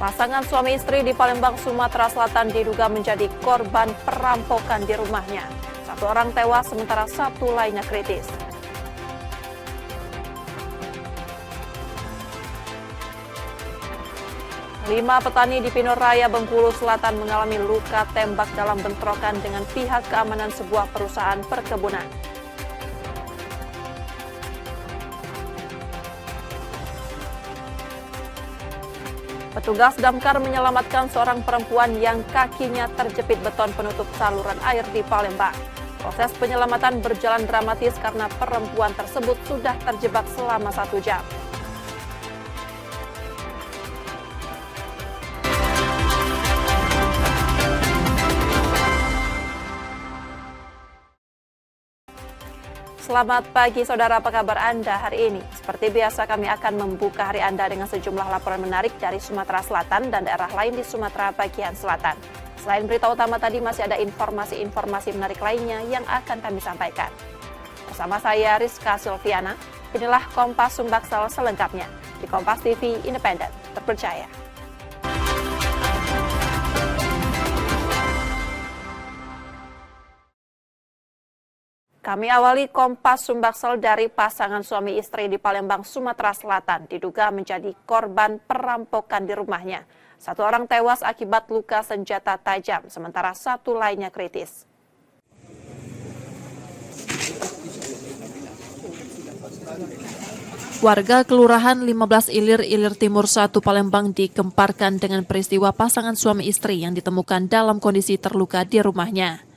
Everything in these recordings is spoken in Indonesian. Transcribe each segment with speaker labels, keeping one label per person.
Speaker 1: Pasangan suami istri di Palembang, Sumatera Selatan diduga menjadi korban perampokan di rumahnya. Satu orang tewas sementara satu lainnya kritis. Lima petani di Pinur Raya, Bengkulu Selatan mengalami luka tembak dalam bentrokan dengan pihak keamanan sebuah perusahaan perkebunan. Petugas damkar menyelamatkan seorang perempuan yang kakinya terjepit beton penutup saluran air di Palembang. Proses penyelamatan berjalan dramatis karena perempuan tersebut sudah terjebak selama 1 jam. Selamat pagi saudara, apa kabar Anda hari ini? Seperti biasa kami akan membuka hari Anda dengan sejumlah laporan menarik dari Sumatera Selatan dan daerah lain di Sumatera bagian selatan. Selain berita utama tadi masih ada informasi-informasi menarik lainnya yang akan kami sampaikan. Bersama saya Rizka Silviana, inilah Kompas Sumbaksel selengkapnya di Kompas TV Independen, terpercaya. Kami awali Kompas Sumbaksel dari pasangan suami istri di Palembang, Sumatera Selatan diduga menjadi korban perampokan di rumahnya. Satu orang tewas akibat luka senjata tajam, sementara satu lainnya kritis. Warga Kelurahan 15 Ilir, Ilir Timur 1 Palembang dikemparkan dengan peristiwa pasangan suami istri yang ditemukan dalam kondisi terluka di rumahnya.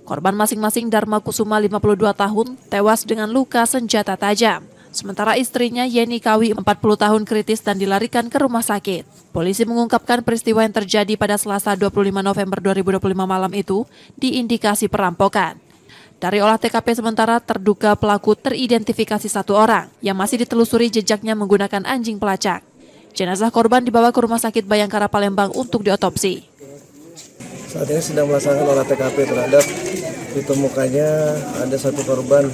Speaker 1: Korban masing-masing Dharma Kusuma 52 tahun tewas dengan luka senjata tajam. Sementara istrinya Yeni Kawi 40 tahun kritis dan dilarikan ke rumah sakit. Polisi mengungkapkan peristiwa yang terjadi pada Selasa 25 November 2025 malam itu diindikasi perampokan. Dari olah TKP sementara terduga pelaku teridentifikasi satu orang yang masih ditelusuri jejaknya menggunakan anjing pelacak. Jenazah korban dibawa ke Rumah Sakit Bayangkara Palembang untuk diotopsi.
Speaker 2: Saat ini sedang melaksanakan olah TKP terhadap ditemukannya ada satu korban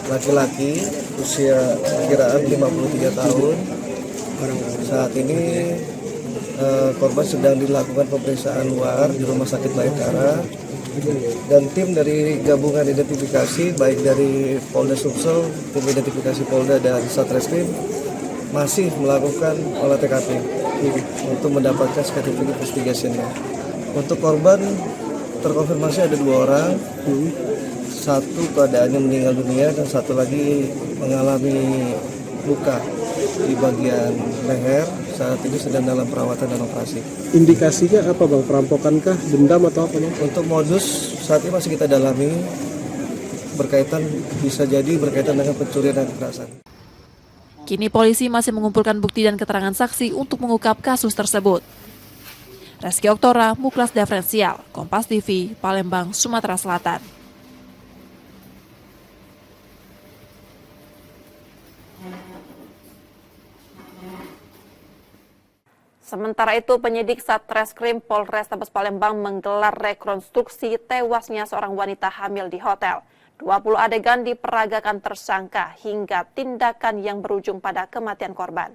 Speaker 2: laki-laki usia perkiraan 53 tahun. Saat ini korban sedang dilakukan pemeriksaan luar di Rumah Sakit Bayangkara dan tim dari gabungan identifikasi baik dari Polda Sumsel, tim identifikasi Polda dan Satreskrim masih melakukan olah TKP untuk mendapatkan scientific investigation-nya. Untuk korban terkonfirmasi ada 2 orang, satu keadaannya meninggal dunia dan satu lagi mengalami luka di bagian leher. Saat ini sedang dalam perawatan dan operasi.
Speaker 3: Indikasinya apa Bang? Perampokankah, dendam atau apa?
Speaker 2: Untuk modus saat ini masih kita dalami, bisa jadi berkaitan dengan pencurian dan kekerasan.
Speaker 1: Kini polisi masih mengumpulkan bukti dan keterangan saksi untuk mengungkap kasus tersebut. Reski Oktora, Muklas Diferensial, Kompas TV, Palembang, Sumatera Selatan. Sementara itu, penyidik Satreskrim Polrestabes Palembang menggelar rekonstruksi tewasnya seorang wanita hamil di hotel. 20 adegan diperagakan tersangka hingga tindakan yang berujung pada kematian korban.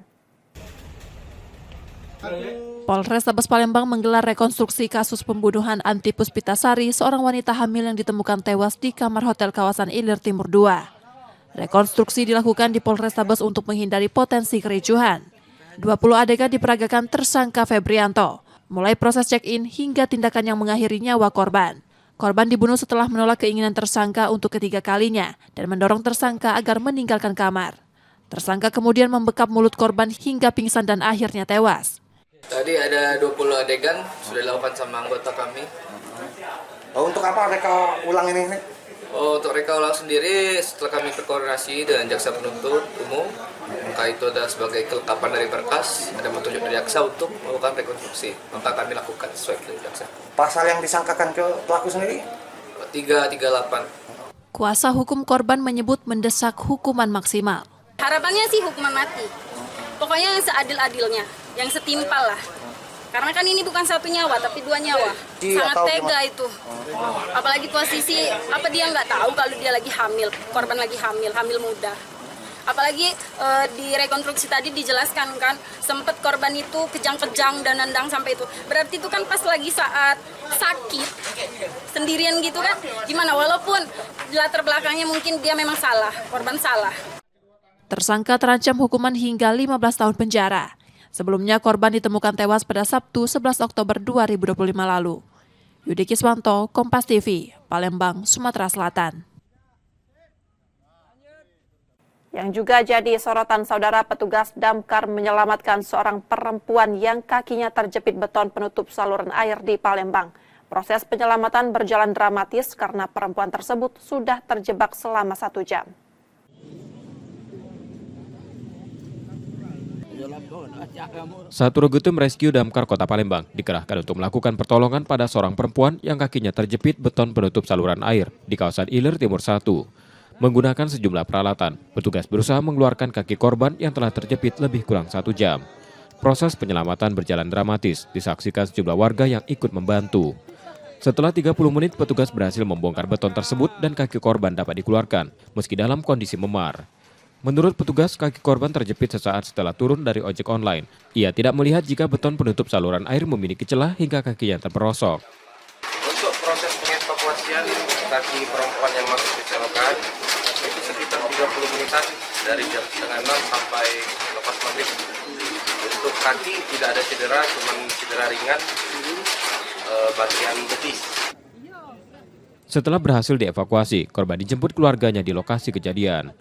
Speaker 1: Polrestabes Palembang menggelar rekonstruksi kasus pembunuhan Anti Puspitasari, seorang wanita hamil yang ditemukan tewas di kamar hotel kawasan Ilir Timur 2. Rekonstruksi dilakukan di Polrestabes untuk menghindari potensi kericuhan. 20 adegan diperagakan tersangka Febrianto, mulai proses check-in hingga tindakan yang mengakhiri nyawa korban. Korban dibunuh setelah menolak keinginan tersangka untuk ketiga kalinya dan mendorong tersangka agar meninggalkan kamar. Tersangka kemudian membekap mulut korban hingga pingsan dan akhirnya tewas.
Speaker 4: Tadi ada 20 adegan sudah dilakukan sama anggota kami.
Speaker 5: Untuk apa reka ulang ini?
Speaker 4: Untuk reka ulang sendiri setelah kami berkoordinasi dengan jaksa penuntut umum, maka itu adalah sebagai kelengkapan dari berkas, ada petunjuk dari jaksa untuk melakukan rekonstruksi. Maka kami lakukan sesuai dari jaksa.
Speaker 5: Pasal yang disangkakan ke pelaku sendiri?
Speaker 4: 338.
Speaker 1: Kuasa hukum korban menyebut mendesak hukuman maksimal.
Speaker 6: Harapannya sih hukuman mati. Pokoknya yang seadil-adilnya, yang setimpal lah. Karena kan ini bukan satu nyawa, tapi 2 nyawa. Sangat tega itu. Apalagi posisi, dia nggak tahu kalau dia lagi hamil, korban lagi hamil muda. Apalagi di rekonstruksi tadi dijelaskan kan, sempat korban itu kejang-kejang dan nendang sampai itu. Berarti itu kan pas lagi saat sakit, sendirian gitu kan. Gimana, walaupun di latar belakangnya mungkin dia memang salah, korban salah.
Speaker 1: Tersangka terancam hukuman hingga 15 tahun penjara. Sebelumnya korban ditemukan tewas pada Sabtu 11 Oktober 2025 lalu. Yudi Kiswanto, Kompas TV, Palembang, Sumatera Selatan.
Speaker 7: Yang juga jadi sorotan saudara, petugas damkar menyelamatkan seorang perempuan yang kakinya terjepit beton penutup saluran air di Palembang. Proses penyelamatan berjalan dramatis karena perempuan tersebut sudah terjebak selama 1 jam.
Speaker 8: Satu regu tim rescue damkar Kota Palembang dikerahkan untuk melakukan pertolongan pada seorang perempuan yang kakinya terjepit beton penutup saluran air di kawasan Ilir Timur 1. Menggunakan sejumlah peralatan, petugas berusaha mengeluarkan kaki korban yang telah terjepit lebih kurang 1 jam. Proses penyelamatan berjalan dramatis, disaksikan sejumlah warga yang ikut membantu. Setelah 30 menit, petugas berhasil membongkar beton tersebut dan kaki korban dapat dikeluarkan, meski dalam kondisi memar. Menurut petugas, kaki korban terjepit sesaat setelah turun dari ojek online. Ia tidak melihat jika beton penutup saluran air memiliki celah hingga kakinya terperosok.
Speaker 9: Untuk proses pengevakuasian kaki perempuan yang masuk di selokan itu sekitar 30 menitan dari jam 5:30 sampai lepas maghrib. Untuk kaki tidak ada cedera, cuma cedera ringan bagian betis.
Speaker 8: Setelah berhasil dievakuasi, korban dijemput keluarganya di lokasi kejadian.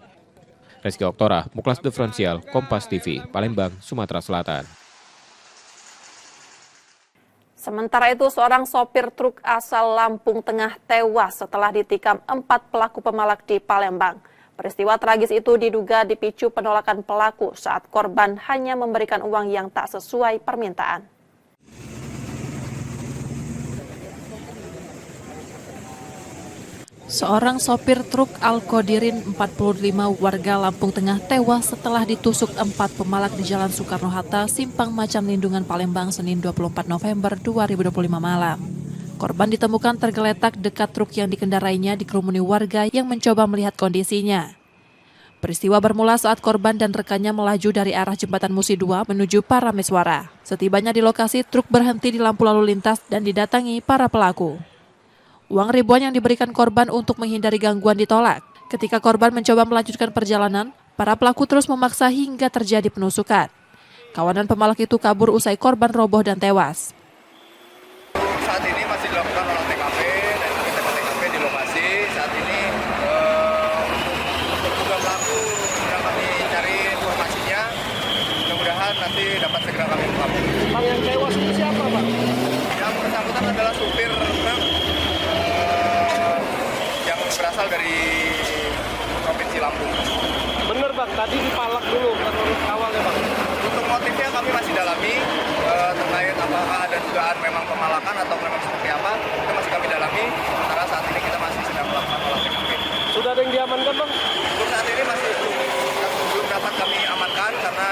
Speaker 8: Rizky Oktora, Muklas Diferensial, Kompas TV, Palembang, Sumatera Selatan.
Speaker 7: Sementara itu, seorang sopir truk asal Lampung Tengah tewas setelah ditikam 4 pelaku pemalak di Palembang. Peristiwa tragis itu diduga dipicu penolakan pelaku saat korban hanya memberikan uang yang tak sesuai permintaan.
Speaker 1: Seorang sopir truk Al-Qodirin 45 warga Lampung Tengah tewas setelah ditusuk 4 pemalak di Jalan Soekarno-Hatta, Simpang Macam Lindungan, Palembang, Senin 24 November 2025 malam. Korban ditemukan tergeletak dekat truk yang dikendarainya dikerumuni warga yang mencoba melihat kondisinya. Peristiwa bermula saat korban dan rekannya melaju dari arah Jembatan Musi 2 menuju Parameswara. Setibanya di lokasi, truk berhenti di lampu lalu lintas dan didatangi para pelaku. Uang ribuan yang diberikan korban untuk menghindari gangguan ditolak. Ketika korban mencoba melanjutkan perjalanan, para pelaku terus memaksa hingga terjadi penusukan. Kawanan pemalak itu kabur usai korban roboh dan tewas.
Speaker 9: Saat ini masih dilakukan olah TKP dan kita TKP di lokasi. Saat ini untuk terduga pelaku sedang kami cari informasinya. Mudah-mudahan nanti dapat segera kami ungkap.
Speaker 3: Bang, yang tewas itu siapa, Bang?
Speaker 9: Yang bersangkutan adalah supir truk yang berasal dari Provinsi Lampung.
Speaker 3: Bener, Bang, tadi dipalak dulu menurut awalnya, Bang.
Speaker 9: Untuk motifnya kami masih dalami, terkait apakah ada dugaan memang pemalakan atau memang seperti apa, itu masih kami dalami. Sementara saat ini kita masih sedang melakukan olah TKP.
Speaker 3: Sudah ada yang diamankan, Bang?
Speaker 9: Untuk saat ini masih belum dapat kami amankan karena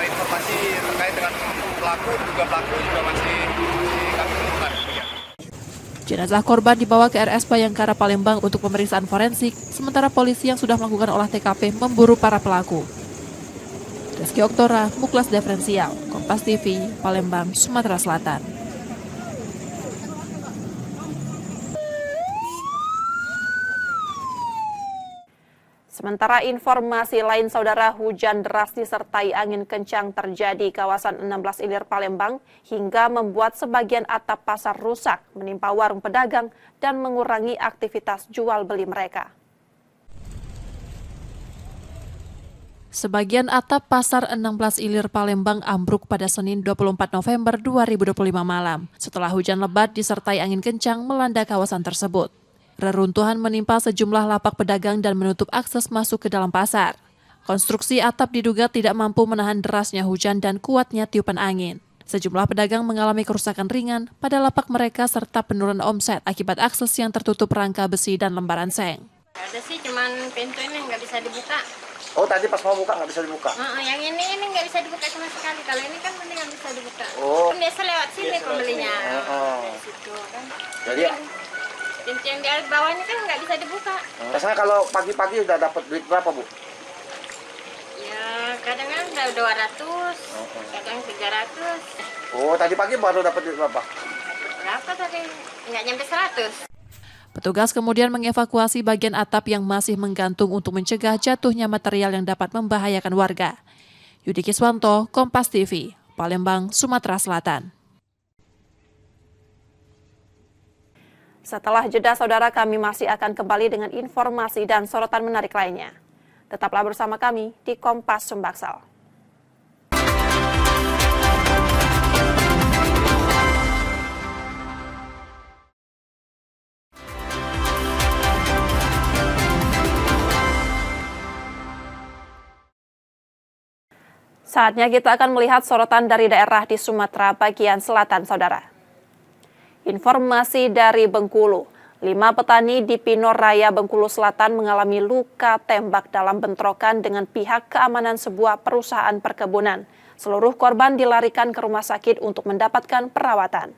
Speaker 9: informasi terkait dengan pelaku, juga pelaku juga masih kami temukan.
Speaker 1: Jenazah korban dibawa ke RS Bayangkara Palembang untuk pemeriksaan forensik, sementara polisi yang sudah melakukan olah TKP memburu para pelaku. Rizky Oktora, Muklas Diferensial, Kompas TV, Palembang, Sumatera Selatan.
Speaker 7: Sementara informasi lain, saudara, hujan deras disertai angin kencang terjadi di kawasan 16 Ilir Palembang hingga membuat sebagian atap pasar rusak, menimpa warung pedagang dan mengurangi aktivitas jual beli mereka.
Speaker 1: Sebagian atap pasar 16 Ilir Palembang ambruk pada Senin 24 November 2025 malam setelah hujan lebat disertai angin kencang melanda kawasan tersebut. Reruntuhan menimpa sejumlah lapak pedagang dan menutup akses masuk ke dalam pasar. Konstruksi atap diduga tidak mampu menahan derasnya hujan dan kuatnya tiupan angin. Sejumlah pedagang mengalami kerusakan ringan pada lapak mereka serta penurunan omset akibat akses yang tertutup rangka besi dan lembaran seng.
Speaker 10: Ada sih, cuman pintu ini nggak bisa dibuka.
Speaker 5: Oh, tadi pas mau buka nggak bisa dibuka?
Speaker 10: Yang ini nggak bisa dibuka sama sekali. Kalau ini kan mendingan bisa dibuka.
Speaker 5: Oh.
Speaker 10: Biasa lewat sini pembelinya. Situ kan.
Speaker 5: Jadi
Speaker 10: Pintu yang di bawahnya kan nggak bisa dibuka.
Speaker 5: biasanya kalau pagi-pagi udah dapat duit berapa, Bu?
Speaker 10: ada 200, kadang 300.
Speaker 5: Oh, tadi pagi baru dapat duit berapa?
Speaker 10: Berapa tadi? Nggak nyampe 100.
Speaker 1: Petugas kemudian mengevakuasi bagian atap yang masih menggantung untuk mencegah jatuhnya material yang dapat membahayakan warga. Yudi Kiswanto, Kompas TV, Palembang, Sumatera Selatan.
Speaker 7: Setelah jeda, saudara, kami masih akan kembali dengan informasi dan sorotan menarik lainnya. Tetaplah bersama kami di Kompas Sumbaksel. Saatnya kita akan melihat sorotan dari daerah di Sumatera bagian selatan, saudara. Informasi dari Bengkulu, 5 petani di Pinor Raya, Bengkulu Selatan mengalami luka tembak dalam bentrokan dengan pihak keamanan sebuah perusahaan perkebunan. Seluruh korban dilarikan ke rumah sakit untuk mendapatkan perawatan.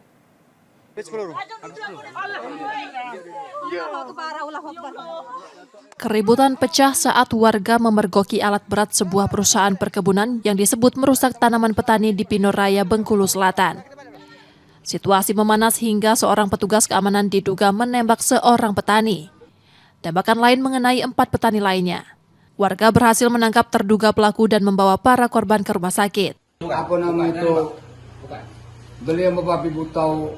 Speaker 1: Keributan pecah saat warga memergoki alat berat sebuah perusahaan perkebunan yang disebut merusak tanaman petani di Pinor Raya, Bengkulu Selatan. Situasi memanas hingga seorang petugas keamanan diduga menembak seorang petani. Tembakan lain mengenai 4 petani lainnya. Warga berhasil menangkap terduga pelaku dan membawa para korban ke rumah sakit.
Speaker 11: Apa nama itu? Beliau Bapak Ibu tahu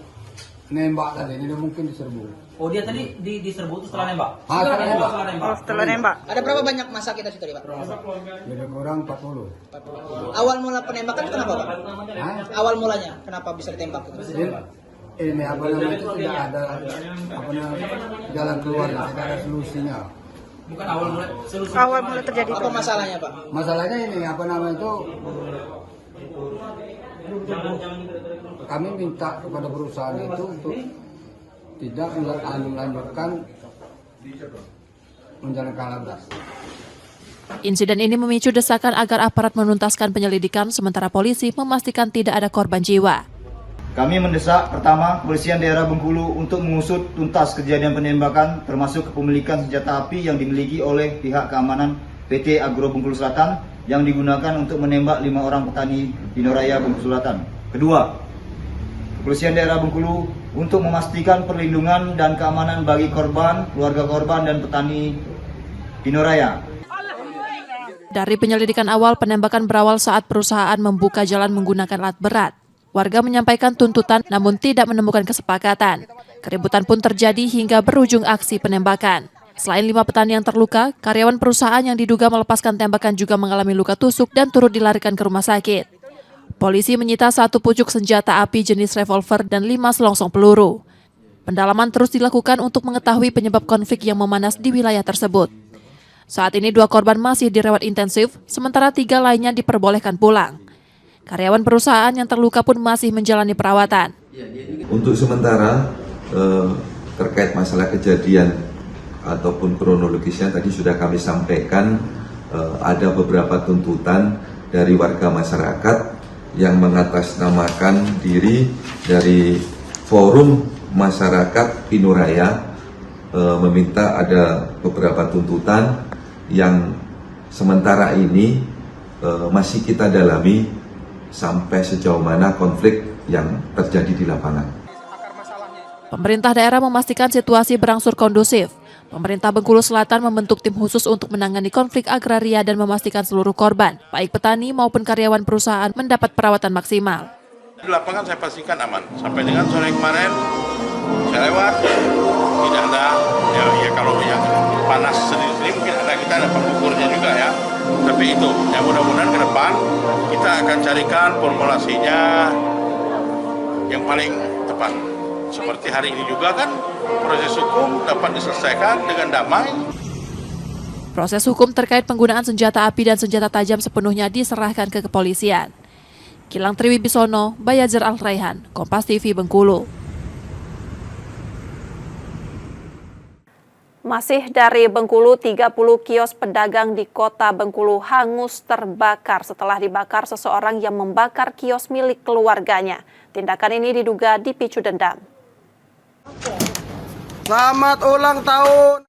Speaker 11: nembak tadi, ini mungkin diserbu.
Speaker 12: Oh, dia tadi diserbu itu setelah nembak?
Speaker 11: Setelah nembak.
Speaker 12: Oh, setelah nembak.
Speaker 13: Ada berapa banyak masa kita situ, Pak?
Speaker 11: Lebih kurang 40.
Speaker 13: Awal mula penembakan kenapa, Pak? Awal mulanya kenapa bisa ditembak?
Speaker 11: Ini apa namanya itu tidak ada jalan keluar, tidak ada solusinya.
Speaker 12: Bukan awal mula solusi.
Speaker 13: Awal mula terjadi apa masalahnya, Pak?
Speaker 11: Masalahnya ini apa namanya itu? Kami minta kepada perusahaan itu untuk tidak melanjutkan menjalankan labas.
Speaker 1: Insiden ini memicu desakan agar aparat menuntaskan penyelidikan, sementara polisi memastikan tidak ada korban jiwa.
Speaker 14: Kami mendesak pertama Kepolisian Daerah Bengkulu untuk mengusut tuntas kejadian penembakan termasuk kepemilikan senjata api yang dimiliki oleh pihak keamanan PT Agro Bengkulu Selatan yang digunakan untuk menembak 5 orang petani Pinor Raya, Bengkulu Selatan. Kedua, Kepolisian Daerah Bengkulu untuk memastikan perlindungan dan keamanan bagi korban, keluarga korban, dan petani Pinor Raya.
Speaker 1: Dari penyelidikan awal, penembakan berawal saat perusahaan membuka jalan menggunakan alat berat. Warga menyampaikan tuntutan namun tidak menemukan kesepakatan. Keributan pun terjadi hingga berujung aksi penembakan. Selain 5 petani yang terluka, karyawan perusahaan yang diduga melepaskan tembakan juga mengalami luka tusuk dan turut dilarikan ke rumah sakit. Polisi menyita 1 pucuk senjata api jenis revolver dan 5 selongsong peluru. Pendalaman terus dilakukan untuk mengetahui penyebab konflik yang memanas di wilayah tersebut. Saat ini 2 korban masih dirawat intensif, sementara 3 lainnya diperbolehkan pulang. Karyawan perusahaan yang terluka pun masih menjalani perawatan.
Speaker 15: Untuk sementara terkait masalah kejadian ataupun kronologisnya tadi sudah kami sampaikan, ada beberapa tuntutan dari warga masyarakat yang mengatasnamakan diri dari Forum Masyarakat Pinor Raya, meminta ada beberapa tuntutan yang sementara ini masih kita dalami sampai sejauh mana konflik yang terjadi di lapangan.
Speaker 1: Pemerintah daerah memastikan situasi berangsur kondusif. Pemerintah Bengkulu Selatan membentuk tim khusus untuk menangani konflik agraria dan memastikan seluruh korban, baik petani maupun karyawan perusahaan, mendapat perawatan maksimal.
Speaker 16: Di lapangan saya pastikan aman. Sampai dengan sore kemarin saya lewat, tidak ada, ya kalau yang panas sendiri mungkin kita ada pengukurnya juga ya. Tapi itu, ya mudah-mudahan ke depan kita akan carikan formulasinya yang paling tepat. Seperti hari ini juga kan, proses hukum dapat diselesaikan dengan damai.
Speaker 1: Proses hukum terkait penggunaan senjata api dan senjata tajam sepenuhnya diserahkan ke kepolisian. Gilang Triwibisono, Bayazer Al-Raihan, Kompas TV Bengkulu.
Speaker 7: Masih dari Bengkulu, 30 kios pedagang di kota Bengkulu hangus terbakar setelah dibakar seseorang yang membakar kios milik keluarganya. Tindakan ini diduga dipicu dendam.
Speaker 2: Selamat ulang tahun.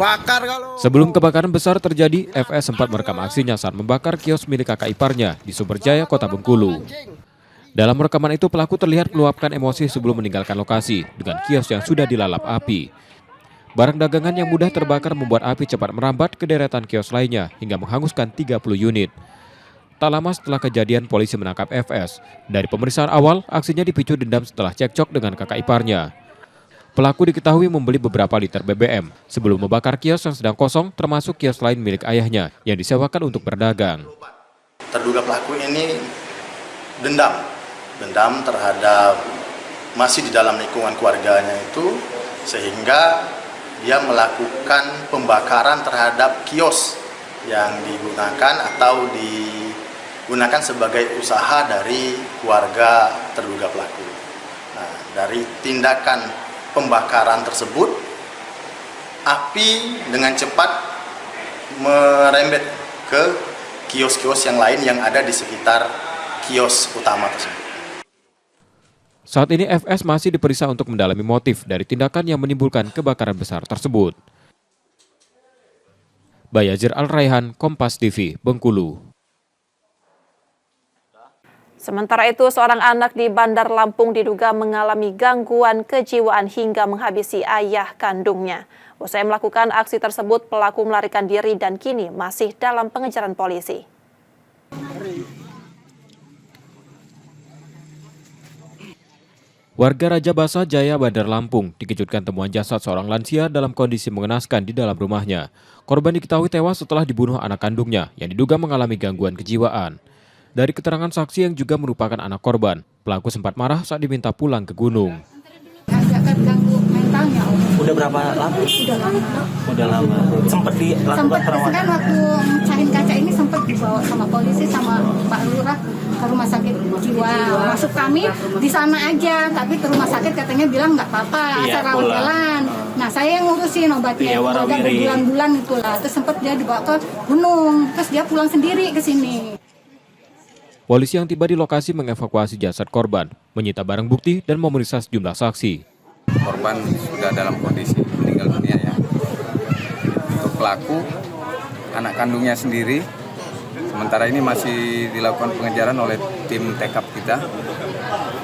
Speaker 2: Bakar kalau.
Speaker 8: Sebelum kebakaran besar terjadi, FS sempat merekam aksinya saat membakar kios milik kakak iparnya di Sumberjaya, Kota Bengkulu. Dalam rekaman itu, pelaku terlihat meluapkan emosi sebelum meninggalkan lokasi dengan kios yang sudah dilalap api. Barang dagangan yang mudah terbakar membuat api cepat merambat ke deretan kios lainnya hingga menghanguskan 30 unit. Tak lama setelah kejadian, polisi menangkap FS. Dari pemeriksaan awal, aksinya dipicu dendam setelah cekcok dengan kakak iparnya. Pelaku diketahui membeli beberapa liter BBM sebelum membakar kios yang sedang kosong, termasuk kios lain milik ayahnya yang disewakan untuk berdagang.
Speaker 17: Terduga pelaku ini dendam terhadap masih di dalam lingkungan keluarganya itu, sehingga dia melakukan pembakaran terhadap kios yang digunakan atau digunakan sebagai usaha dari keluarga terduga pelaku. Nah, dari tindakan pembakaran tersebut, api dengan cepat merembet ke kios-kios yang lain yang ada di sekitar kios utama tersebut.
Speaker 8: Saat ini FS masih diperiksa untuk mendalami motif dari tindakan yang menimbulkan kebakaran besar tersebut. Bayazir Al-Raihan, Kompas TV, Bengkulu.
Speaker 7: Sementara itu, seorang anak di Bandar Lampung diduga mengalami gangguan kejiwaan hingga menghabisi ayah kandungnya. Usai melakukan aksi tersebut, pelaku melarikan diri dan kini masih dalam pengejaran polisi.
Speaker 8: Warga Raja Basa, Jaya, Bandar Lampung dikejutkan temuan jasad seorang lansia dalam kondisi mengenaskan di dalam rumahnya. Korban diketahui tewas setelah dibunuh anak kandungnya yang diduga mengalami gangguan kejiwaan. Dari keterangan saksi yang juga merupakan anak korban, pelaku sempat marah saat diminta pulang ke gunung.
Speaker 10: Agak ganggu mentalnya.
Speaker 12: Udah berapa lama? Udah lama. Sempat dilakukan perawatan.
Speaker 10: Kan waktu mecahin kaca ini sempat dibawa sama polisi sama Pak Lurah ke rumah sakit jiwa. Masuk kami di sana aja, tapi ke rumah sakit katanya bilang nggak apa-apa, asal rawat jalan. Nah, saya yang ngurusin obatnya, udah berbulan-bulan itulah. Terus sempat dia dibawa ke gunung, terus dia pulang sendiri ke sini.
Speaker 8: Polisi yang tiba di lokasi mengevakuasi jasad korban, menyita barang bukti dan memeriksa sejumlah saksi.
Speaker 18: Korban sudah dalam kondisi meninggal dunia ya. Untuk pelaku, anak kandungnya sendiri, sementara ini masih dilakukan pengejaran oleh tim tekap kita.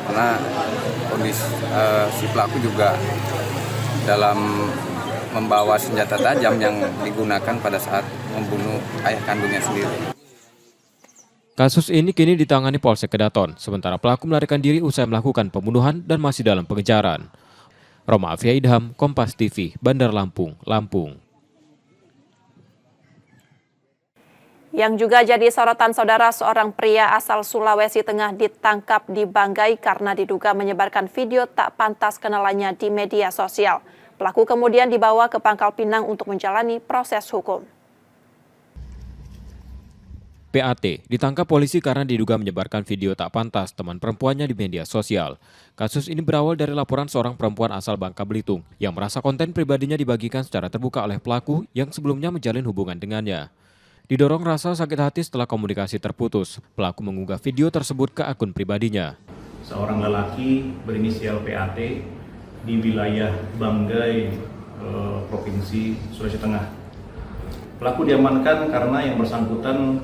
Speaker 18: Karena kondisi si pelaku juga dalam membawa senjata tajam yang digunakan pada saat membunuh ayah kandungnya sendiri.
Speaker 8: Kasus ini kini ditangani Polsek Kedaton, sementara pelaku melarikan diri usai melakukan pembunuhan dan masih dalam pengejaran. Roma Afia Idham, Kompas TV, Bandar Lampung, Lampung.
Speaker 7: Yang juga jadi sorotan saudara, seorang pria asal Sulawesi Tengah ditangkap di Banggai karena diduga menyebarkan video tak pantas kenalannya di media sosial. Pelaku kemudian dibawa ke Pangkal Pinang untuk menjalani proses hukum.
Speaker 8: PAT ditangkap polisi karena diduga menyebarkan video tak pantas teman perempuannya di media sosial. Kasus ini berawal dari laporan seorang perempuan asal Bangka Belitung yang merasa konten pribadinya dibagikan secara terbuka oleh pelaku yang sebelumnya menjalin hubungan dengannya. Didorong rasa sakit hati setelah komunikasi terputus, pelaku mengunggah video tersebut ke akun pribadinya.
Speaker 19: Seorang lelaki berinisial PAT di wilayah Banggai, Provinsi Sulawesi Tengah. Pelaku diamankan karena yang bersangkutan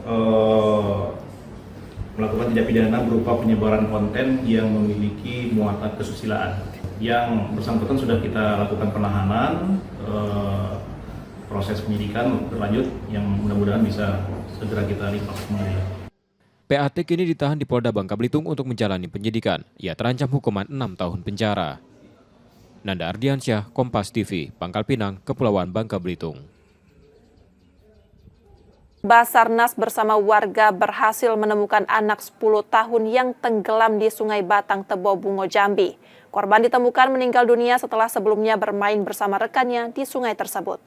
Speaker 19: melakukan tindak pidana berupa penyebaran konten yang memiliki muatan kesusilaan. Yang bersangkutan sudah kita lakukan penahanan, proses penyidikan berlanjut yang mudah-mudahan bisa segera kita limpahkan ke pengadilan.
Speaker 8: PAT kini ditahan di Polda Bangka Belitung untuk menjalani penyidikan. Ia terancam hukuman 6 tahun penjara. Nanda Ardiansyah, Kompas TV, Pangkal Pinang, Kepulauan Bangka Belitung.
Speaker 7: Basarnas bersama warga berhasil menemukan anak 10 tahun yang tenggelam di Sungai Batang, Tebo Bungo, Jambi. Korban ditemukan meninggal dunia setelah sebelumnya bermain bersama rekannya di sungai tersebut.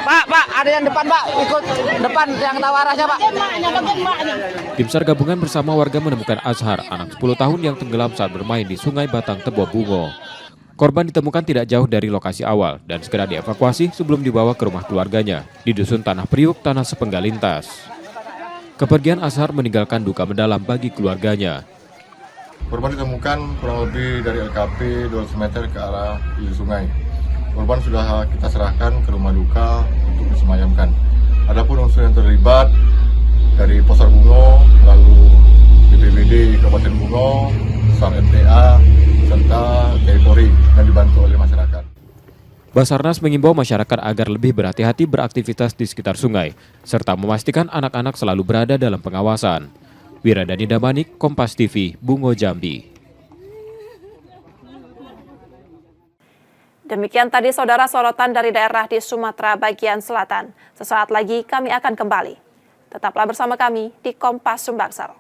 Speaker 13: Pak, ada yang depan, Pak. Ikut depan yang tahu arahnya, Pak.
Speaker 8: Tim SAR gabungan bersama warga menemukan Azhar, anak 10 tahun yang tenggelam saat bermain di Sungai Batang, Tebo Bungo. Korban ditemukan tidak jauh dari lokasi awal dan segera dievakuasi sebelum dibawa ke rumah keluarganya di Dusun Tanah Priuk, Tanah Sepenggal Lintas. Kepergian Azhar meninggalkan duka mendalam bagi keluarganya.
Speaker 20: Korban ditemukan kurang lebih dari LKP 200 meter ke arah hulu sungai. korban sudah kita serahkan ke rumah duka untuk disemayamkan. Adapun unsur yang terlibat dari Posar Bungo, lalu BPBD Kabupaten Bungo, SAR MTA, serta TNI Polri yang dibantu oleh masyarakat.
Speaker 8: Basarnas mengimbau masyarakat agar lebih berhati-hati beraktivitas di sekitar sungai, serta memastikan anak-anak selalu berada dalam pengawasan. Wiradani Damanik, Kompas TV, Bungo, Jambi.
Speaker 7: Demikian tadi saudara sorotan dari daerah di Sumatera bagian selatan. Sesaat lagi kami akan kembali. Tetaplah bersama kami di Kompas Sumbaksel.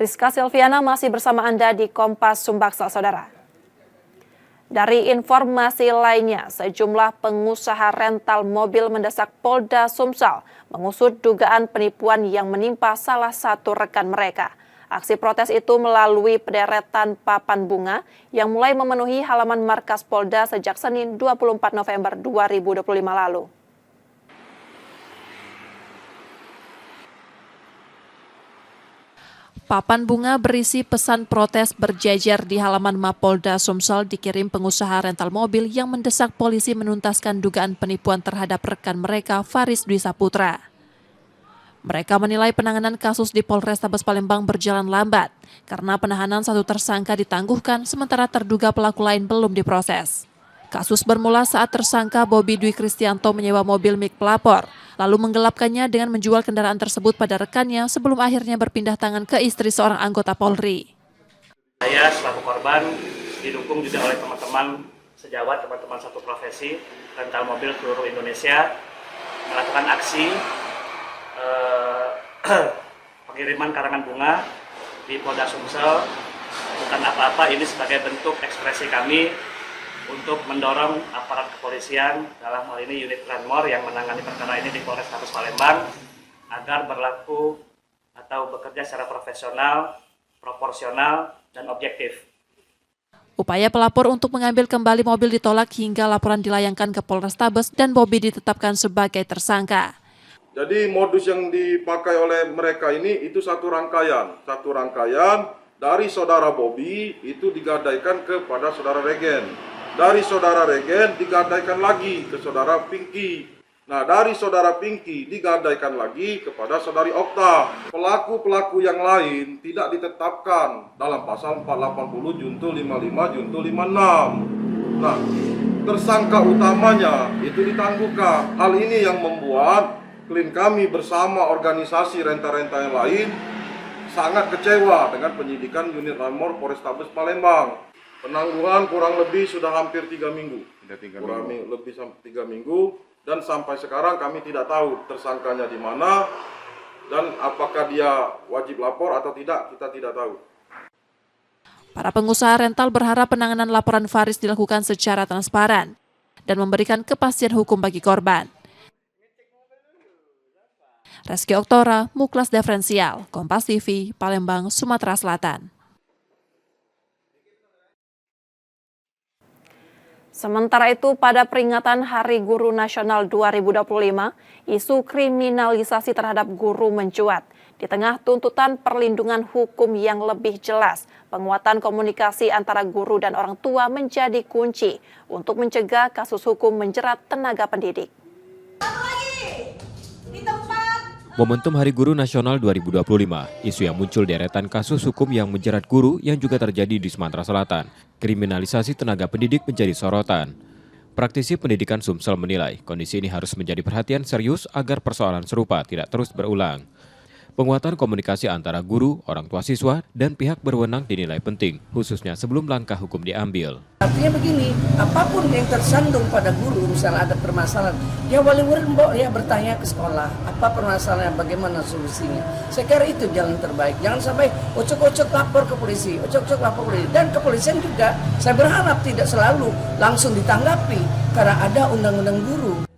Speaker 7: Rizka Silviana masih bersama Anda di Kompas Sumbaksel, saudara. Dari informasi lainnya, sejumlah pengusaha rental mobil mendesak Polda Sumsel mengusut dugaan penipuan yang menimpa salah satu rekan mereka. Aksi protes itu melalui pederetan papan bunga yang mulai memenuhi halaman markas Polda sejak Senin 24 November 2025 lalu.
Speaker 1: Papan bunga berisi pesan protes berjejer di halaman Mapolda Sumsel dikirim pengusaha rental mobil yang mendesak polisi menuntaskan dugaan penipuan terhadap rekan mereka Faris Dwi Saputra. Mereka menilai penanganan kasus di Polrestabes Palembang berjalan lambat karena penahanan satu tersangka ditangguhkan sementara terduga pelaku lain belum diproses. Kasus bermula saat tersangka Bobi Dwi Kristianto menyewa mobil milik pelapor, lalu menggelapkannya dengan menjual kendaraan tersebut pada rekannya sebelum akhirnya berpindah tangan ke istri seorang anggota Polri.
Speaker 21: Saya selaku korban didukung juga oleh teman-teman sejawat, teman-teman satu profesi, rental mobil seluruh Indonesia, melakukan aksi pengiriman karangan bunga di Polda Sumsel. Bukan apa-apa, ini sebagai bentuk ekspresi kami untuk mendorong aparat kepolisian, dalam hal ini unit Lanmor yang menangani perkara ini di Polrestabes Palembang, agar berlaku atau bekerja secara profesional, proporsional, dan objektif.
Speaker 1: Upaya pelapor untuk mengambil kembali mobil ditolak hingga laporan dilayangkan ke Polrestabes dan Bobi ditetapkan sebagai tersangka.
Speaker 22: Jadi modus yang dipakai oleh mereka ini itu satu rangkaian dari saudara Bobi itu digadaikan kepada saudara Regen. Dari saudara Regen digadaikan lagi ke saudara Pinky. Nah, dari saudara Pinky digadaikan lagi kepada saudari Okta. Pelaku-pelaku yang lain tidak ditetapkan dalam pasal 480 junto 55 junto 56. Nah, tersangka utamanya itu ditangguhkan. Hal ini yang membuat klien kami bersama organisasi renta-renta yang lain sangat kecewa dengan penyidikan unit Lanmor Polrestabes Palembang. Penangguhan kurang lebih sudah hampir 3 minggu. Lebih sampai 3 minggu. Dan sampai sekarang kami tidak tahu tersangkanya di mana. Dan apakah dia wajib lapor atau tidak, kita tidak tahu.
Speaker 1: Para pengusaha rental berharap penanganan laporan Faris dilakukan secara transparan dan memberikan kepastian hukum bagi korban. Reski Oktora, Muklas Diferensial, Kompas TV, Palembang, Sumatera Selatan.
Speaker 7: Sementara itu, pada peringatan Hari Guru Nasional 2025, isu kriminalisasi terhadap guru mencuat. Di tengah tuntutan perlindungan hukum yang lebih jelas, penguatan komunikasi antara guru dan orang tua menjadi kunci untuk mencegah kasus hukum menjerat tenaga pendidik.
Speaker 8: Momentum Hari Guru Nasional 2025, isu yang muncul deretan kasus hukum yang menjerat guru yang juga terjadi di Sumatera Selatan. Kriminalisasi tenaga pendidik menjadi sorotan. Praktisi pendidikan Sumsel menilai kondisi ini harus menjadi perhatian serius agar persoalan serupa tidak terus berulang. Penguatan komunikasi antara guru, orang tua siswa, dan pihak berwenang dinilai penting, khususnya sebelum langkah hukum diambil.
Speaker 23: Artinya begini, apapun yang tersandung pada guru, misalnya ada permasalahan, ya wali murid ya bertanya ke sekolah, apa permasalahannya, bagaimana solusinya. Saya kira itu jalan terbaik. Jangan sampai ucuk-ucuk lapor ke polisi, ucuk-ucuk lapor ke polisi. Dan kepolisian juga, saya berharap tidak selalu langsung ditanggapi, karena ada undang-undang guru.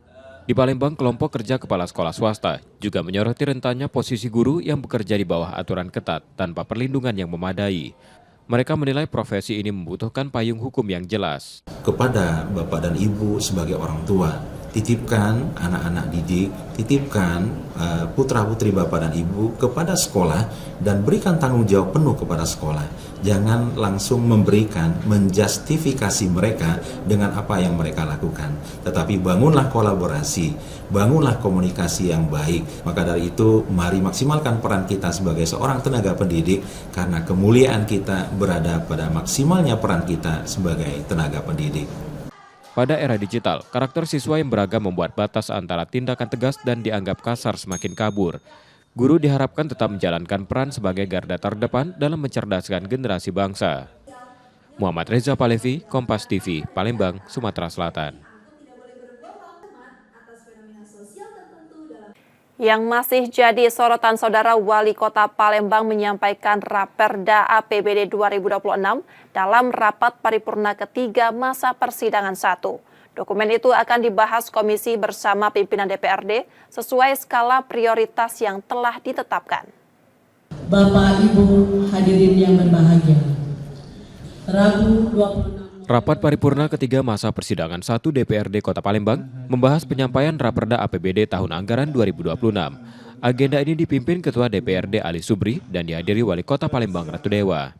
Speaker 8: Di Palembang, kelompok kerja kepala sekolah swasta juga menyoroti rentannya posisi guru yang bekerja di bawah aturan ketat tanpa perlindungan yang memadai. Mereka menilai profesi ini membutuhkan payung hukum yang jelas.
Speaker 3: Kepada Bapak dan Ibu sebagai orang tua, titipkan anak-anak didik, titipkan putra-putri Bapak dan Ibu kepada sekolah dan berikan tanggung jawab penuh kepada sekolah. Jangan langsung menjustifikasi mereka dengan apa yang mereka lakukan. Tetapi bangunlah kolaborasi, bangunlah komunikasi yang baik. Maka dari itu, mari maksimalkan peran kita sebagai seorang tenaga pendidik, karena kemuliaan kita berada pada maksimalnya peran kita sebagai tenaga pendidik.
Speaker 8: Pada era digital, karakter siswa yang beragam membuat batas antara tindakan tegas dan dianggap kasar semakin kabur. Guru diharapkan tetap menjalankan peran sebagai garda terdepan dalam mencerdaskan generasi bangsa. Muhammad Reza Palevi, Kompas TV, Palembang, Sumatera Selatan.
Speaker 7: Yang masih jadi sorotan saudara, Wali Kota Palembang menyampaikan Raperda APBD 2026 dalam rapat paripurna ketiga masa persidangan 1. Dokumen itu akan dibahas komisi bersama pimpinan DPRD sesuai skala prioritas yang telah ditetapkan.
Speaker 4: Bapak, Ibu, hadirin yang berbahagia. Rabu 26
Speaker 8: Rapat paripurna ketiga masa persidangan 1 DPRD Kota Palembang membahas penyampaian Raperda APBD tahun anggaran 2026. Agenda ini dipimpin Ketua DPRD Ali Subri dan dihadiri Wali Kota Palembang Ratu Dewa.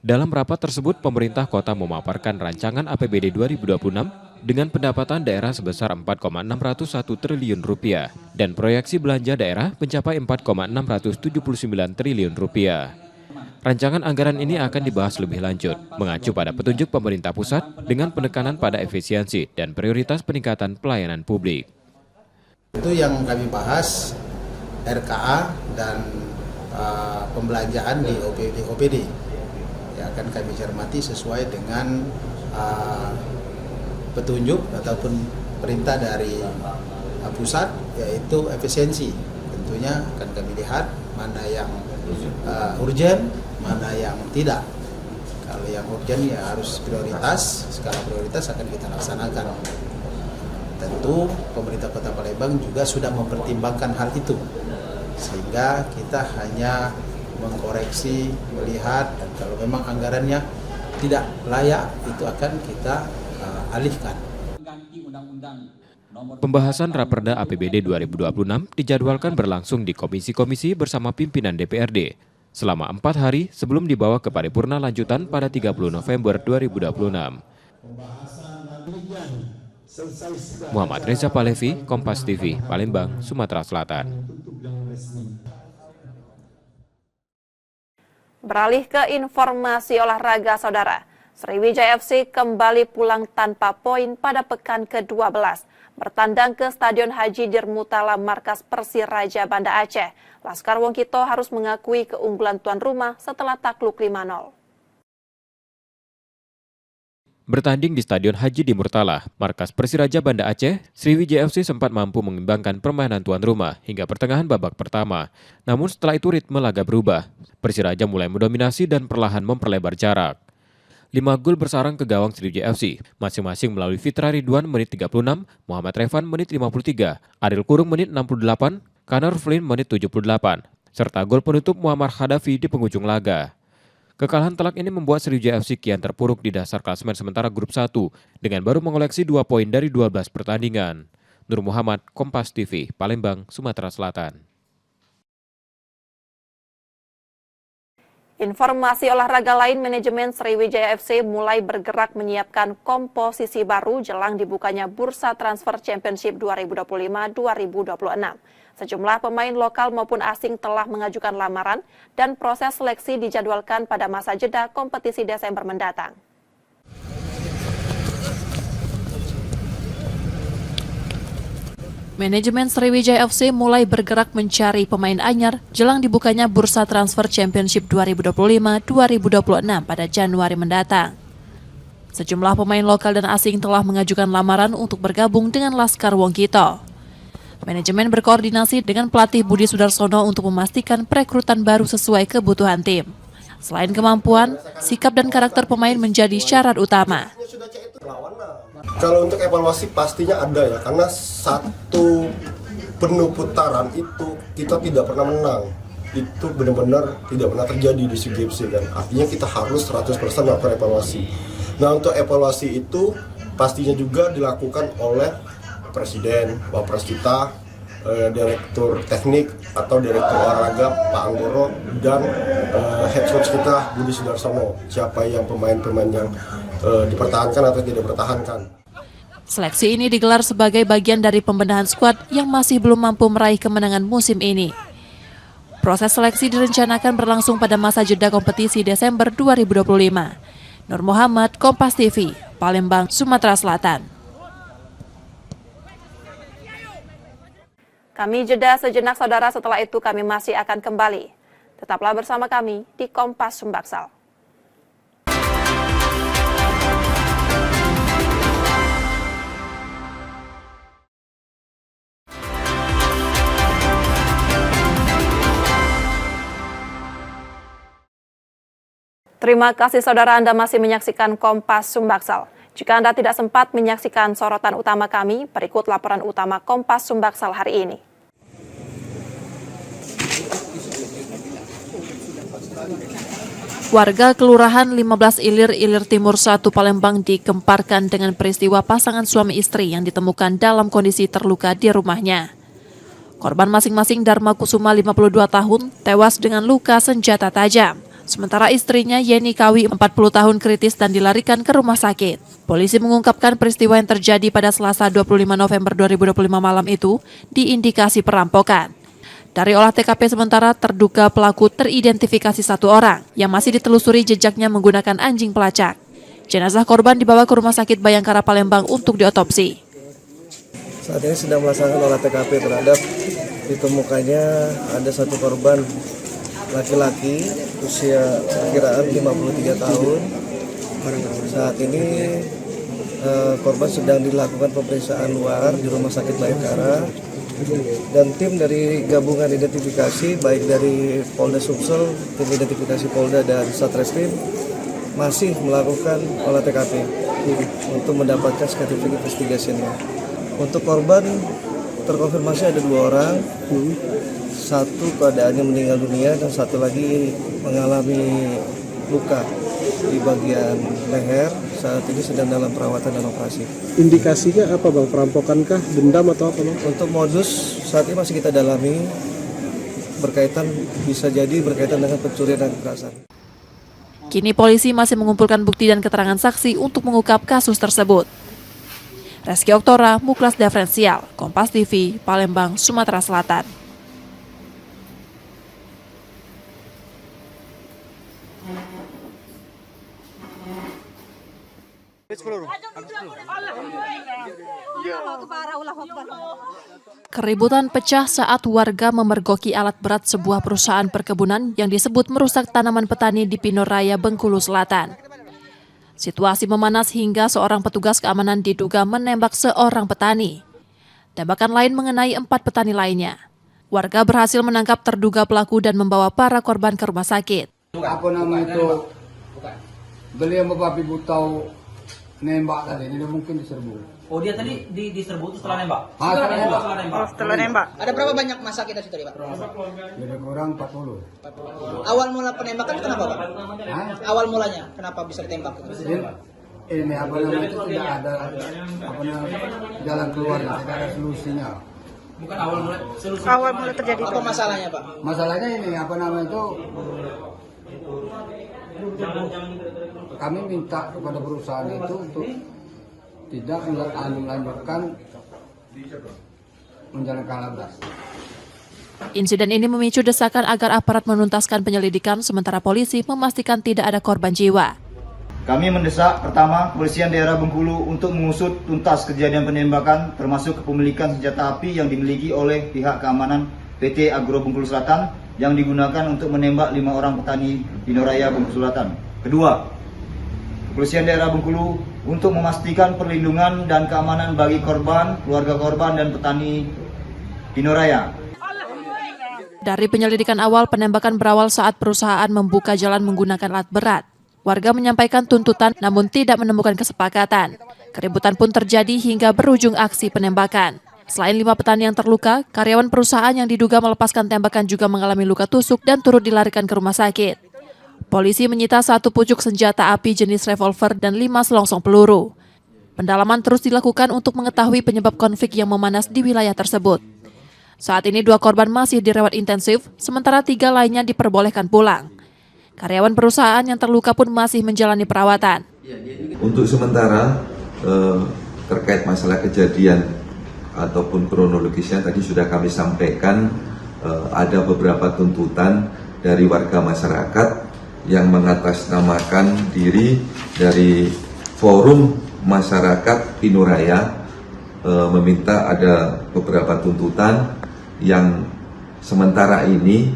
Speaker 8: Dalam rapat tersebut, pemerintah kota memaparkan rancangan APBD 2026 dengan pendapatan daerah sebesar Rp4,601 triliun dan proyeksi belanja daerah mencapai Rp4,679 triliun. Rancangan anggaran ini akan dibahas lebih lanjut, mengacu pada petunjuk pemerintah pusat dengan penekanan pada efisiensi dan prioritas peningkatan pelayanan publik.
Speaker 6: Itu yang kami bahas, RKA dan pembelanjaan di OPD. Ya, akan kami cermati sesuai dengan petunjuk ataupun perintah dari pusat, yaitu efisiensi. Tentunya akan kami lihat mana yang urgent, mana yang tidak. Kalau yang urgent ya harus prioritas, skala prioritas akan kita laksanakan. Tentu pemerintah Kota Palembang juga sudah mempertimbangkan hal itu, sehingga kita hanya mengkoreksi, melihat, dan kalau memang anggarannya tidak layak, itu akan kita alihkan.
Speaker 8: Pembahasan Raperda APBD 2026 dijadwalkan berlangsung di komisi-komisi bersama pimpinan DPRD selama 4 hari sebelum dibawa ke paripurna lanjutan pada 30 November 2026. Muhammad Reza Palevi, Kompas TV, Palembang, Sumatera Selatan.
Speaker 7: Beralih ke informasi olahraga, saudara. Sriwijaya FC kembali pulang tanpa poin pada pekan ke-12. Bertandang ke Stadion Haji Dirmutala markas Persiraja Banda Aceh. Laskar Wongkito harus mengakui keunggulan tuan rumah setelah takluk 5-0.
Speaker 8: Bertanding di Stadion Haji Dirmutala, markas Persiraja Banda Aceh, Sriwijaya FC sempat mampu mengimbangkan permainan tuan rumah hingga pertengahan babak pertama. Namun setelah itu ritme laga berubah. Persiraja mulai mendominasi dan perlahan memperlebar jarak. 5 gol bersarang ke gawang Sriwijaya FC, masing-masing melalui Fitra Ridwan menit 36, Muhammad Revan menit 53, Ariel Kurung menit 68, Kanar Flynn menit 78, serta gol penutup Muhammad Khadafi di penghujung laga. Kekalahan telak ini membuat Sriwijaya FC kian terpuruk di dasar klasemen sementara grup 1 dengan baru mengoleksi 2 poin dari 12 pertandingan. Nur Muhammad, Kompas TV, Palembang, Sumatera Selatan.
Speaker 7: Informasi olahraga lain, manajemen Sriwijaya FC mulai bergerak menyiapkan komposisi baru jelang dibukanya Bursa Transfer Championship 2025-2026. Sejumlah pemain lokal maupun asing telah mengajukan lamaran dan proses seleksi dijadwalkan pada masa jeda kompetisi Desember mendatang.
Speaker 1: Manajemen Sriwijaya FC mulai bergerak mencari pemain anyar jelang dibukanya Bursa Transfer Championship 2025-2026 pada Januari mendatang. Sejumlah pemain lokal dan asing telah mengajukan lamaran untuk bergabung dengan Laskar Wongkito. Manajemen berkoordinasi dengan pelatih Budi Sudarsono untuk memastikan perekrutan baru sesuai kebutuhan tim. Selain kemampuan, sikap dan karakter pemain menjadi syarat utama.
Speaker 24: Kalau untuk evaluasi pastinya ada ya, karena satu penuh putaran itu kita tidak pernah menang. itu benar-benar tidak pernah terjadi di SEA Games kan. Artinya kita harus 100% melakukan evaluasi. Nah, untuk evaluasi itu pastinya juga dilakukan oleh Presiden, Wapres kita, Direktur Teknik atau Direktur Olahraga Pak Anggoro, dan head coach kita Budi Sudarsono, siapa yang pemain-pemain yang dipertahankan atau tidak dipertahankan.
Speaker 1: Seleksi ini digelar sebagai bagian dari pembenahan skuad yang masih belum mampu meraih kemenangan musim ini. Proses seleksi direncanakan berlangsung pada masa jeda kompetisi Desember 2025. Nur Muhammad, Kompas TV, Palembang, Sumatera Selatan.
Speaker 7: Kami jeda sejenak saudara, setelah itu kami masih akan kembali. Tetaplah bersama kami di Kompas Sumbaksal. Terima kasih saudara, Anda masih menyaksikan Kompas Sumbaksal. Jika Anda tidak sempat menyaksikan sorotan utama kami, berikut laporan utama Kompas Sumbaksal hari ini.
Speaker 1: Warga Kelurahan 15 Ilir, Ilir Timur 1 Palembang dikemparkan dengan peristiwa pasangan suami istri yang ditemukan dalam kondisi terluka di rumahnya. Korban masing-masing Dharma Kusuma 52 tahun tewas dengan luka senjata tajam. Sementara istrinya Yeni Kawi 40 tahun kritis dan dilarikan ke rumah sakit. Polisi mengungkapkan peristiwa yang terjadi pada Selasa 25 November 2025 malam itu diindikasi perampokan. Dari olah TKP sementara terduga pelaku teridentifikasi satu orang yang masih ditelusuri jejaknya menggunakan anjing pelacak. Jenazah korban dibawa ke Rumah Sakit Bayangkara Palembang untuk diotopsi.
Speaker 2: Saat ini sedang melaksanakan olah TKP terhadap ditemukannya ada satu korban laki-laki usia perkiraan 53 tahun. Saat ini korban sedang dilakukan pemeriksaan luar di Rumah Sakit Bayangkara, dan tim dari gabungan identifikasi baik dari Polda Sumsel, tim identifikasi Polda dan Satreskrim masih melakukan olah TKP untuk mendapatkan scientific investigation-nya. Untuk korban terkonfirmasi ada 2 orang. Satu keadaannya meninggal dunia dan satu lagi mengalami luka di bagian leher. Saat ini sedang dalam perawatan dan operasi.
Speaker 5: Indikasinya apa Bang? Perampokankah, dendam atau apa Bang?
Speaker 2: Untuk modus saat ini masih kita dalami, bisa jadi berkaitan dengan pencurian dan kekerasan.
Speaker 1: Kini polisi masih mengumpulkan bukti dan keterangan saksi untuk mengungkap kasus tersebut. Reski Oktora, Muklas Diferensial, Kompas TV, Palembang, Sumatera Selatan. Keributan pecah saat warga memergoki alat berat sebuah perusahaan perkebunan yang disebut merusak tanaman petani di Pinoraya, Bengkulu Selatan. Situasi memanas hingga seorang petugas keamanan diduga menembak seorang petani. Tembakan lain mengenai 4 petani lainnya. Warga berhasil menangkap terduga pelaku dan membawa para korban ke rumah sakit.
Speaker 9: Apa nama itu? Beliau Bapak Ibu tahu nembak tadi, ini mungkin diserbu.
Speaker 13: Oh, dia tadi diserbu setelah nembak?
Speaker 9: Setelah nembak.
Speaker 13: Ada berapa banyak masa kita situ, Pak?
Speaker 9: Lebih kurang 40.
Speaker 13: Awal mula penembakan kenapa, Pak? Awal mulanya kenapa bisa ditembak?
Speaker 9: Ini apa namanya itu tidak ada jalan keluar, tidak ada solusinya.
Speaker 13: Bukan awal mula solusi.
Speaker 9: Awal mula terjadi
Speaker 13: apa masalahnya, Pak?
Speaker 9: Masalahnya ini apa namanya itu, kami minta kepada perusahaan itu untuk tidak melanjutkan menjalankan labras.
Speaker 1: Insiden ini memicu desakan agar aparat menuntaskan penyelidikan, sementara polisi memastikan tidak ada korban jiwa.
Speaker 11: Kami mendesak pertama Kepolisian Daerah Bengkulu untuk mengusut tuntas kejadian penembakan termasuk kepemilikan senjata api yang dimiliki oleh pihak keamanan PT Agro Bengkulu Selatan yang digunakan untuk menembak 5 orang petani Pinoraya, Bengkulu Selatan. Kedua, Kepolisian Daerah Bengkulu untuk memastikan perlindungan dan keamanan bagi korban, keluarga korban, dan petani Pinoraya.
Speaker 1: Dari penyelidikan awal, penembakan berawal saat perusahaan membuka jalan menggunakan alat berat. Warga menyampaikan tuntutan namun tidak menemukan kesepakatan. Keributan pun terjadi hingga berujung aksi penembakan. Selain 5 petani yang terluka, karyawan perusahaan yang diduga melepaskan tembakan juga mengalami luka tusuk dan turut dilarikan ke rumah sakit. Polisi menyita 1 pucuk senjata api jenis revolver dan 5 selongsong peluru. Pendalaman terus dilakukan untuk mengetahui penyebab konflik yang memanas di wilayah tersebut. Saat ini 2 korban masih dirawat intensif, sementara 3 lainnya diperbolehkan pulang. Karyawan perusahaan yang terluka pun masih menjalani perawatan.
Speaker 14: Untuk sementara terkait masalah kejadian ataupun kronologisnya tadi sudah kami sampaikan, ada beberapa tuntutan dari warga masyarakat yang mengatasnamakan diri dari Forum Masyarakat Pinuraya, meminta ada beberapa tuntutan yang sementara ini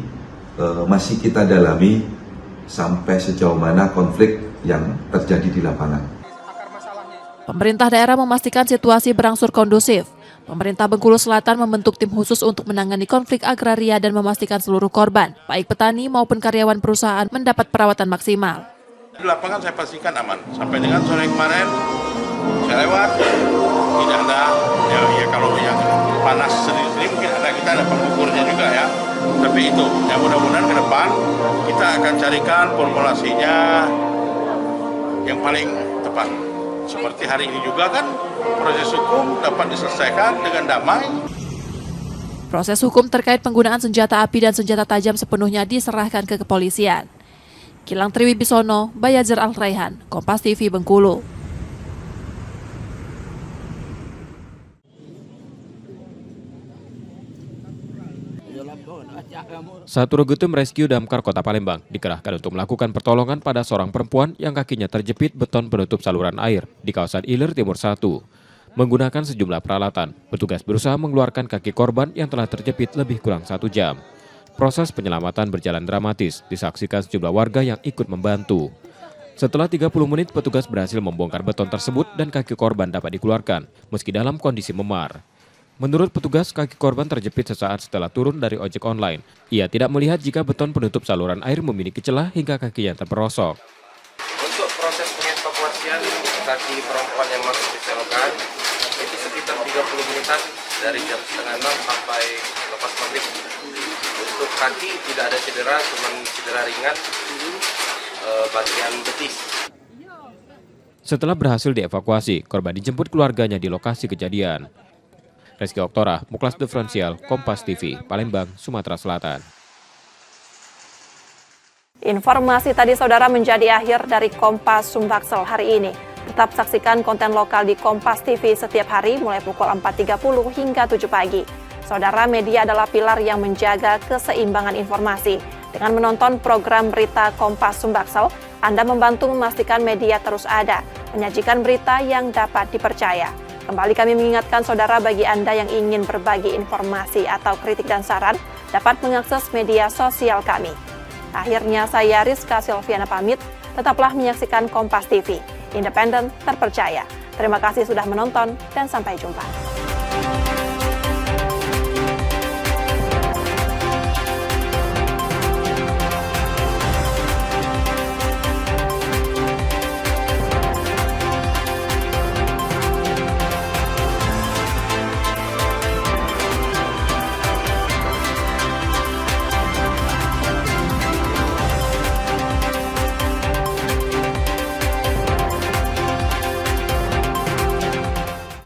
Speaker 14: masih kita dalami sampai sejauh mana konflik yang terjadi di lapangan.
Speaker 1: Pemerintah daerah memastikan situasi berangsur kondusif. Pemerintah Bengkulu Selatan membentuk tim khusus untuk menangani konflik agraria dan memastikan seluruh korban, baik petani maupun karyawan perusahaan, mendapat perawatan maksimal.
Speaker 15: Di lapangan saya pastikan aman. Sampai dengan sore kemarin, saya lewat, tidak ada, ya kalau yang panas sendiri mungkin kita ada pengukurnya juga ya. Tapi itu, ya mudah-mudahan ke depan kita akan carikan formulasinya yang paling tepat. Seperti hari ini juga kan, proses hukum dapat diselesaikan dengan damai.
Speaker 1: Proses hukum terkait penggunaan senjata api dan senjata tajam sepenuhnya diserahkan ke kepolisian. Gilang Triwibisono, Bayazer Al-Raihan, Kompas TV Bengkulu.
Speaker 8: Satu regu tim rescue damkar Kota Palembang dikerahkan untuk melakukan pertolongan pada seorang perempuan yang kakinya terjepit beton penutup saluran air di kawasan Ilir Timur 1. Menggunakan sejumlah peralatan, petugas berusaha mengeluarkan kaki korban yang telah terjepit lebih kurang 1 jam. Proses penyelamatan berjalan dramatis, disaksikan sejumlah warga yang ikut membantu. Setelah 30 menit, petugas berhasil membongkar beton tersebut dan kaki korban dapat dikeluarkan, meski dalam kondisi memar. Menurut petugas, kaki korban terjepit sesaat setelah turun dari ojek online. Ia tidak melihat jika beton penutup saluran air memiliki celah hingga kakinya terperosok.
Speaker 16: Untuk proses pengevakuasian kaki perempuan yang masuk di selokan itu sekitar 30 menitan dari jam 5:30 sampai lepas maghrib. Untuk kaki tidak ada cedera, cuma cedera ringan bagian betis.
Speaker 8: Setelah berhasil dievakuasi, korban dijemput keluarganya di lokasi kejadian. Rizky Oktora, Muklas Diferensial, Kompas TV, Palembang, Sumatera Selatan.
Speaker 7: Informasi tadi saudara menjadi akhir dari Kompas Sumbaksel hari ini. Tetap saksikan konten lokal di Kompas TV setiap hari mulai pukul 4.30 hingga 7 pagi. Saudara, media adalah pilar yang menjaga keseimbangan informasi. Dengan menonton program berita Kompas Sumbaksel, Anda membantu memastikan media terus ada, menyajikan berita yang dapat dipercaya. Kembali kami mengingatkan saudara, bagi Anda yang ingin berbagi informasi atau kritik dan saran, dapat mengakses media sosial kami. Akhirnya saya Rizka Silviana pamit, tetaplah menyaksikan Kompas TV, independen, terpercaya. Terima kasih sudah menonton dan sampai jumpa.